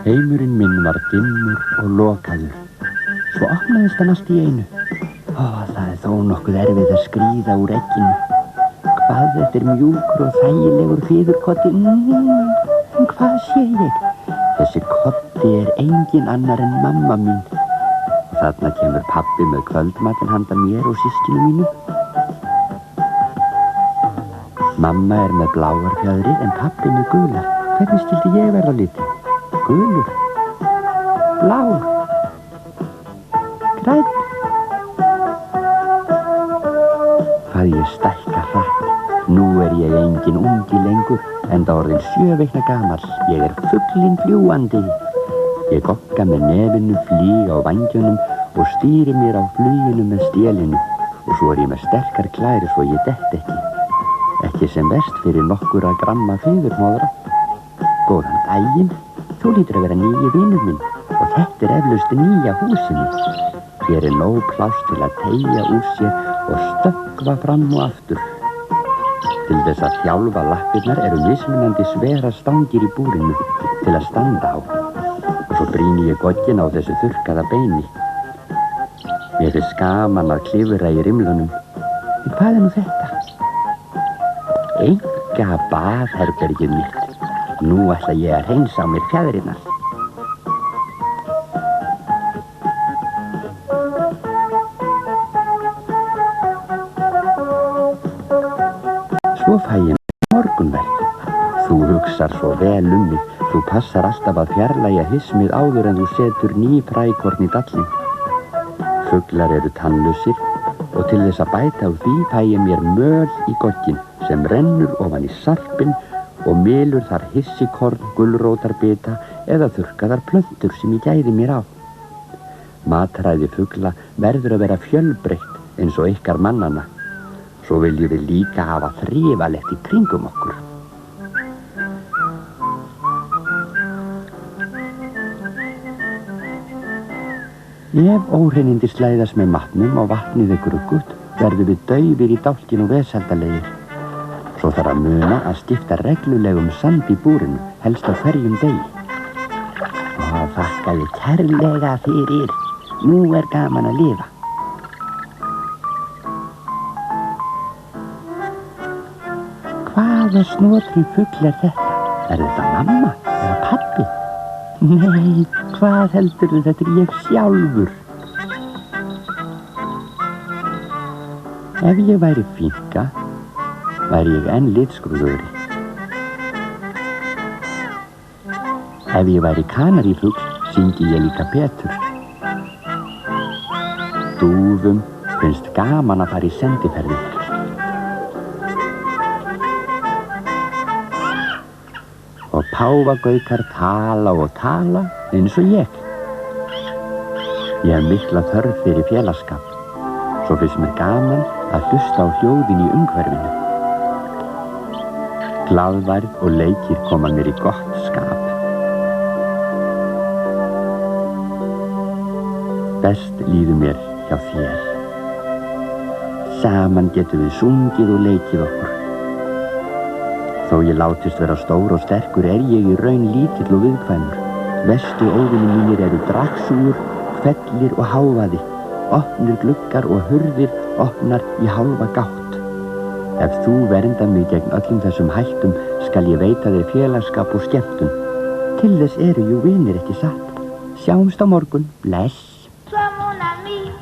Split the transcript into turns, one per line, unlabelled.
Heimurinn minn var dimmur og lokaður. Svo opnaðist hann allt í einu. Það þó nokkuð erfið að skríða úr egginu. Hvað þetta mjúkur og þægilegur fiðurkoddi. En hvað sé ég? Þessi koddi engin annar en mamma mín. Og þarna kemur pabbi með kvöldmatinn handa mér og systkinu mínu. Mamma með bláar fjaðrir en pabbi með gular. Hvernig skildi ég verða á liti? Gulur, blár, grænn. Hvað ég stækka hratt. Nú ég engin ungi lengur, enda orðin 7 vikna gamall. Ég fuglinn fljúandi. Ég gogga með nefinu, flýg á vangjunum og stýri mér á fluginu með stélinu. Og svo ég með sterkar klæri svo ég dett ekki. Ekki sem verst fyrir nokkura gramma fiðurmóðra. Góðan daginn. Þú lítur að vera nýji vinur minn og þetta eflaust nýja húsinu. Hér nóg pláss til að teygja úr sér og stökkva fram og aftur. Til þess að þjálfa lappirnar mismunandi svera stangir í búrinu til að standa á. Og svo brýni ég gogginn á þessu þurrkaða beini. Mér gaman að klifra í rimlunum. En hvað nú þetta? Enga baðherbergið mitt. Nú ætla ég að hreinsa á mér fjaðrirnar. Svo fæ ég morgunverk. Þú hugsar svo vel mig. Þú passar alltaf að fjarlægja hismið áður en þú setur ný frækorn í dallinn. Fuglar tannlausir og til þess að bæta á því fæ ég mér möl í gogginn sem rennur ofan í sarpinn og mylur þar hissikorn, gulrótarbita eða þurrkaðar plöntur sem ég gæði mér á. Matræði fugla verður að vera fjölbreytt eins og ykkar mannanna. Svo viljum við líka hafa þrifalegt í kringum okkur. Ef óhreinindi slæðast með matnum og vatnið gruggut, verðum við daufir í dálkin og veseldalegir. Svo þarf að muna að skipta reglulegum sand í búrinu, helst á hverjum degi. Þakka ég kærlega fyrir. Nú gaman að lifa. Hvaða snotri fugl þetta? Þetta mamma eða pabbi? Nei, hvað heldurðu, þetta ég sjálfur. Ef ég væri fínka, væri ég enn litskrúðugri. Ef ég væri kanarífugl, syngi ég líka betur. Dúfum finnst gaman að fara í sendiferði. Og páfagaukar tala og tala eins og ég. Ég hef mikla þörf fyrir félagsskap. Svo finnst mér gaman að hlusta á hljóðin í umhverfinu. Glaðværð og leikir koma mér í gott skap. Best líður mér hjá þér. Saman getum við sungið og leikið okkur. Þó ég látist vera stór og sterkur ég í raun lítill og viðkvæmur. Verstu óvinir mínir dragsúgur, hvellir og hávaði. Opnir gluggar og hurðir opnar í hálfa gátt. Ef þú verndar mig gegn öllum þessum hættum, skal ég veita þér félagsskap og skemmtun. Til þess jú vinir ekki satt. Sjáumst á morgun. Bless.
Toi mon ami,